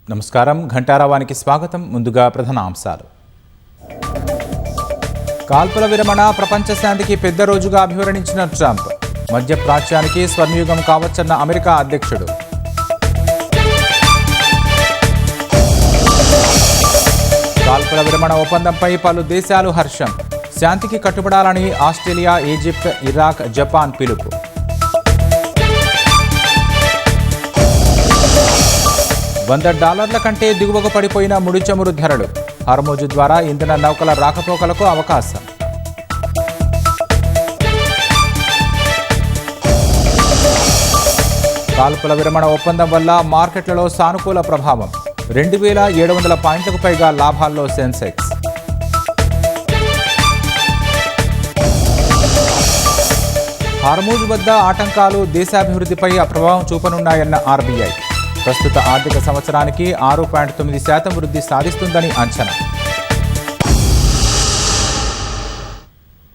నమస్కారం, ఘంటారావానికి స్వాగతం. ముందుగా ప్రధాన అంశాలు. కాల్పుల విరమణ ప్రపంచ శాంతికి పెద్ద రోజుగా అభివర్ణించిన ట్రంప్. మధ్యప్రాచ్యానికి స్వర్ణయుగం కావచ్చన్న అమెరికా అధ్యక్షుడు. కాల్పుల విరమణ ఒప్పందంపై పలు దేశాలు హర్షం. శాంతికి కట్టుబడాలని ఆస్ట్రేలియా, ఈజిప్ట్, ఇరాక్, జపాన్ పిలుపు. $100 కంటే దిగువకు పడిపోయిన ముడి చమురు ధరలు. హార్మోజు ద్వారా ఇంధన నౌకల రాకపోకలకు అవకాశం. కాల్పుల విరమణ ఒప్పందం వల్ల మార్కెట్లలో సానుకూల ప్రభావం. 2700 పాయింట్లకు పైగా లాభాల్లో సెన్సెక్స్. హార్మోజు వద్ద ఆటంకాలు దేశాభివృద్ధిపై ప్రభావం చూపనున్నాయన్న ఆర్బీఐ. ప్రస్తుత ఆర్థిక సంవత్సరానికి 6.9% వృద్ధి సాధిస్తుందని అంచనా.